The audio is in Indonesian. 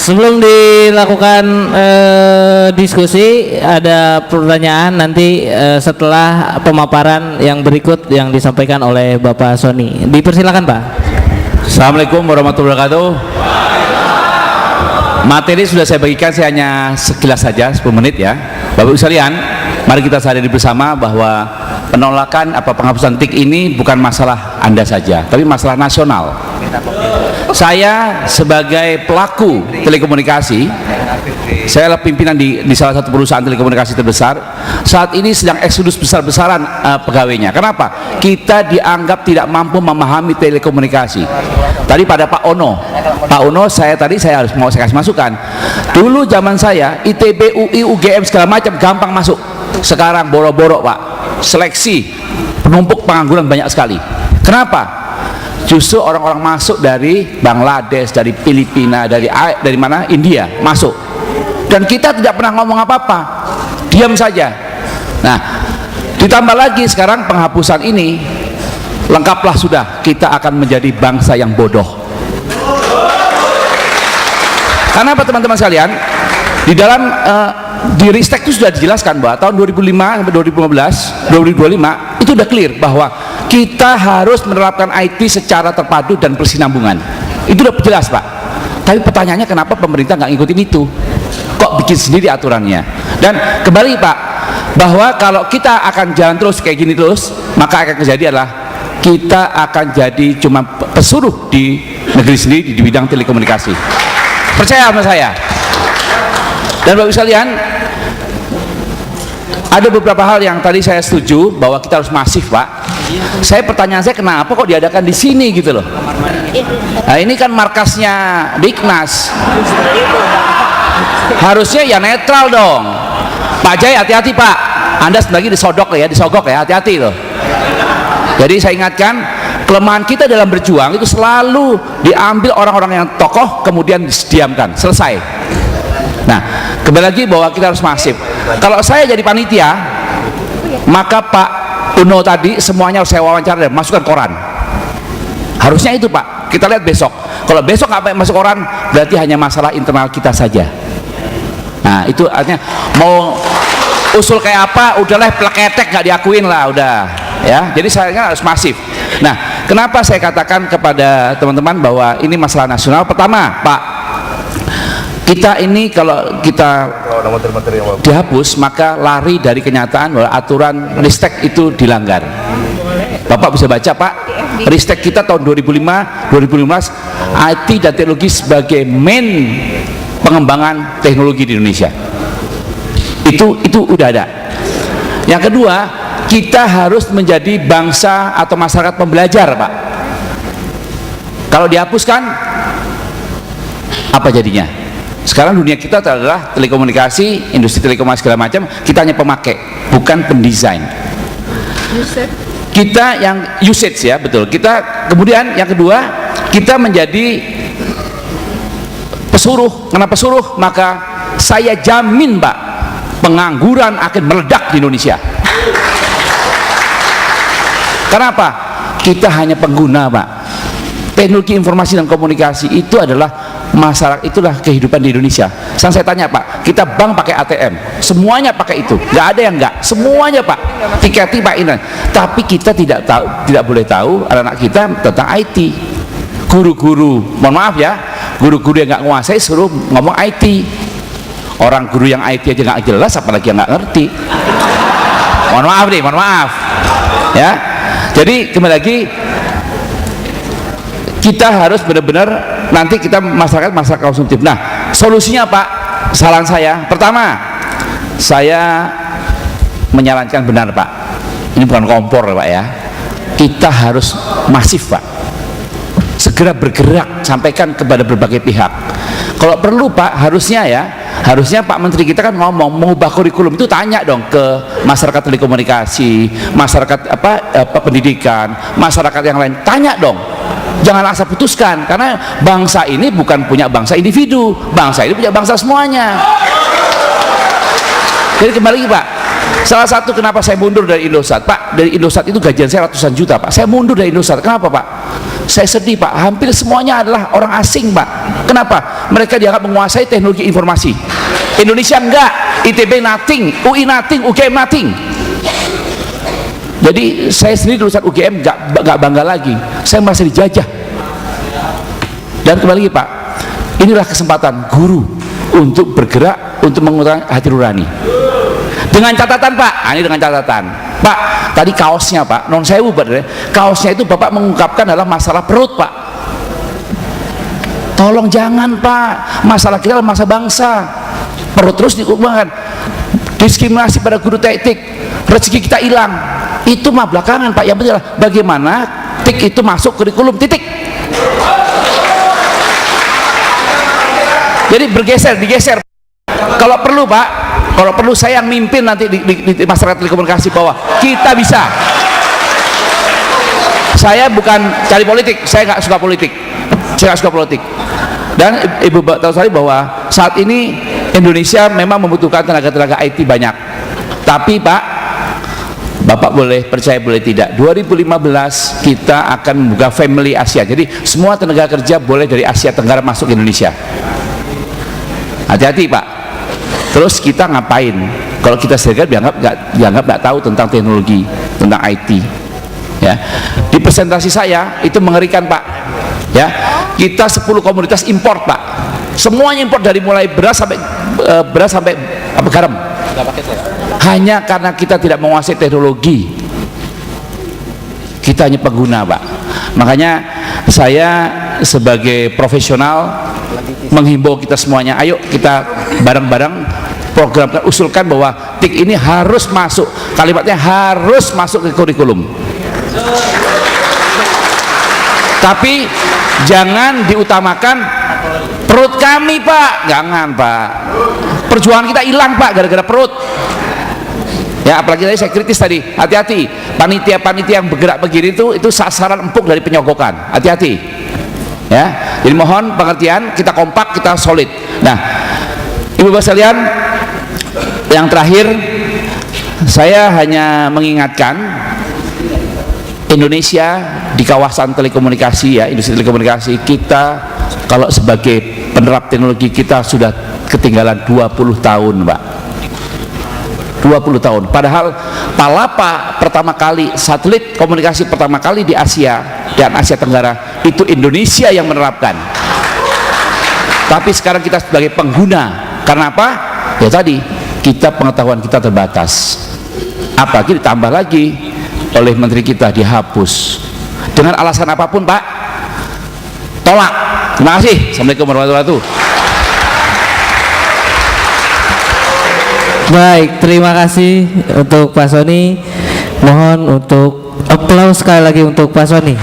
sebelum dilakukan diskusi, ada pertanyaan nanti setelah pemaparan yang berikut yang disampaikan oleh Bapak Sony. Dipersilakan Pak. Assalamualaikum warahmatullahi wabarakatuh. Materi sudah saya bagikan, saya hanya sekilas saja 10 menit ya. Bapak Ibu sekalian, mari kita sadari bersama bahwa penolakan penghapusan TIK ini bukan masalah Anda saja, tapi masalah nasional. Saya sebagai pelaku telekomunikasi, saya adalah pimpinan di salah satu perusahaan telekomunikasi terbesar. Saat ini sedang eksodus besar-besaran pegawainya. Kenapa? Kita dianggap tidak mampu memahami telekomunikasi. Tadi pada Pak Ono, saya harus mau saya kasih masukan. Dulu zaman saya ITB, UI, UGM segala macam gampang masuk. Sekarang boro-boro Pak, seleksi penumpuk pengangguran banyak sekali. Kenapa? Justru orang-orang masuk dari Bangladesh, dari Filipina, dari mana? India masuk. Dan kita tidak pernah ngomong apa-apa, diam saja. Nah, ditambah lagi sekarang penghapusan ini, lengkaplah sudah, kita akan menjadi bangsa yang bodoh. Karena apa teman-teman sekalian? Di dalam di Ristek itu sudah dijelaskan bahwa tahun 2005 sampai 2015, 2025 itu udah clear bahwa kita harus menerapkan IT secara terpadu dan berkesinambungan. Itu udah jelas Pak. Tapi pertanyaannya kenapa pemerintah nggak ngikutin itu? Kok bikin sendiri aturannya? Dan kembali Pak, bahwa kalau kita akan jalan terus kayak gini terus, maka akan terjadi adalah kita akan jadi cuma pesuruh di negeri sendiri di bidang telekomunikasi. Percaya sama saya. Dan Bapak sekalian, ada beberapa hal yang tadi saya setuju bahwa kita harus masif Pak. Pertanyaan saya kenapa kok diadakan di sini gitu loh. Nah ini kan markasnya Diknas, harusnya ya netral dong. Pak Jai hati-hati Pak, Anda lagi disogok ya, hati-hati loh. Jadi saya ingatkan, kelemahan kita dalam berjuang itu selalu diambil orang-orang yang tokoh kemudian didiamkan, selesai. Nah, kembali lagi bahwa kita harus masif. Kalau saya jadi panitia, maka Pak Uno tadi semuanya harus saya wawancara dan masukkan koran. Harusnya itu Pak. Kita lihat besok. Kalau besok nggak masuk koran, berarti hanya masalah internal kita saja. Nah, itu artinya mau usul kayak apa, udahlah pleketek nggak diakuin lah, udah. Ya, jadi saya harus masif. Nah, kenapa saya katakan kepada teman-teman bahwa ini masalah nasional? Pertama, Pak, kita ini kalau kita dihapus maka lari dari kenyataan bahwa aturan Ristek itu dilanggar. Bapak bisa baca Pak, Ristek kita tahun 2005, 2015 IT dan teknologi sebagai main pengembangan teknologi di Indonesia. Itu udah ada. Yang kedua, kita harus menjadi bangsa atau masyarakat pembelajar Pak. Kalau dihapuskan apa jadinya? Sekarang dunia kita adalah telekomunikasi, industri telekomunikasi segala macam, kita hanya pemakai, bukan pendesain. Kita yang usage ya, betul. Kita kemudian yang kedua, kita menjadi pesuruh. Kenapa pesuruh? Maka saya jamin Pak, pengangguran akan meledak di Indonesia. Kenapa? Kita hanya pengguna Pak. Teknologi informasi dan komunikasi itu adalah masyarakat, itulah kehidupan di Indonesia. Saya tanya Pak, kita bank pakai ATM, semuanya pakai itu, nggak ada yang nggak, semuanya Pak, tiketi Pak ini. Tapi kita tidak tahu, tidak boleh tahu anak-anak kita tentang IT. Guru-guru, mohon maaf ya, guru-guru yang nggak menguasai suruh ngomong IT. Orang guru yang IT aja nggak jelas, apalagi yang nggak ngerti. Mohon maaf nih, mohon maaf. Ya, jadi kembali lagi. Kita harus benar-benar nanti kita masyarakat konsumtif. Nah, solusinya Pak, saran saya, pertama, saya menyarankan benar Pak, ini bukan kompor Pak ya, kita harus masif Pak, segera bergerak, sampaikan kepada berbagai pihak. Kalau perlu Pak, harusnya Pak Menteri kita kan ngomong mengubah kurikulum itu, tanya dong ke masyarakat telekomunikasi, masyarakat pendidikan, masyarakat yang lain, tanya dong. Jangan asal putuskan, karena bangsa ini bukan punya bangsa individu, bangsa ini punya bangsa semuanya. Jadi kembali lagi Pak, salah satu kenapa saya mundur dari Indosat Pak, dari Indosat itu gajian saya ratusan juta Pak, saya mundur dari Indosat. Kenapa Pak? saya sedih Pak, hampir semuanya adalah orang asing Pak. Kenapa? Mereka dianggap menguasai teknologi informasi. Indonesia enggak, ITB nothing, UI nothing, UGM nothing. Jadi saya sendiri lulusan UGM enggak bangga lagi, saya merasa dijajah. Dan kembali lagi Pak, inilah kesempatan guru untuk bergerak, untuk mengutarakan hati nurani. Dengan catatan Pak, ini dengan catatan Pak, tadi kaosnya Pak, non sewu kaosnya itu Bapak mengungkapkan adalah masalah perut Pak. Tolong jangan Pak, masalah kita adalah masa bangsa. Perut terus diubahkan, diskriminasi pada guru teknik, rezeki kita hilang, itu mah belakangan Pak. Yang penting adalah bagaimana TIK itu masuk kurikulum, titik. Jadi digeser. Kalau perlu Pak, kalau perlu saya yang mimpin nanti di masyarakat telekomunikasi bahwa kita bisa. Saya bukan cari politik, saya nggak suka politik, Dan Ibu tahu sekali bahwa saat ini Indonesia memang membutuhkan tenaga IT banyak. Tapi Pak, Bapak boleh percaya boleh tidak, 2015 kita akan membuka Family Asia. Jadi semua tenaga kerja boleh dari Asia Tenggara masuk ke Indonesia. Hati-hati Pak. Terus kita ngapain? Kalau kita serikat dianggap nggak tahu tentang teknologi, tentang IT. Ya, di presentasi saya itu mengerikan Pak. Ya, kita 10 komoditas import Pak. Semuanya import dari mulai beras sampai garam. Hanya karena kita tidak menguasai teknologi. Kita hanya pengguna Pak. Makanya saya sebagai profesional menghimbau kita semuanya, ayo kita bareng-bareng programkan, usulkan bahwa TIK ini harus masuk, kalimatnya harus masuk ke kurikulum. Tapi jangan diutamakan perut kami Pak, jangan Pak. Perjuangan kita hilang Pak gara-gara perut. Ya, apalagi tadi saya kritis tadi, hati-hati panitia-panitia yang bergerak begini itu sasaran empuk dari penyogokan, hati-hati. Ya, jadi mohon pengertian, kita kompak, kita solid. Nah, Ibu Bapak sekalian, yang terakhir saya hanya mengingatkan Indonesia di kawasan telekomunikasi, ya, industri telekomunikasi kita kalau sebagai penerap teknologi kita sudah ketinggalan 20 tahun Pak. 20 tahun. Padahal Palapa pertama kali, satelit komunikasi pertama kali di Asia dan Asia Tenggara itu Indonesia yang menerapkan. Tapi sekarang kita sebagai pengguna, karena apa? Ya tadi, kita pengetahuan kita terbatas. Apalagi ditambah lagi oleh menteri kita dihapus. Dengan alasan apapun Pak, tolak. Terima kasih. Assalamualaikum warahmatullahi wabarakatuh. Baik, terima kasih untuk Pak Sony. Mohon untuk aplaus sekali lagi untuk Pak Sony.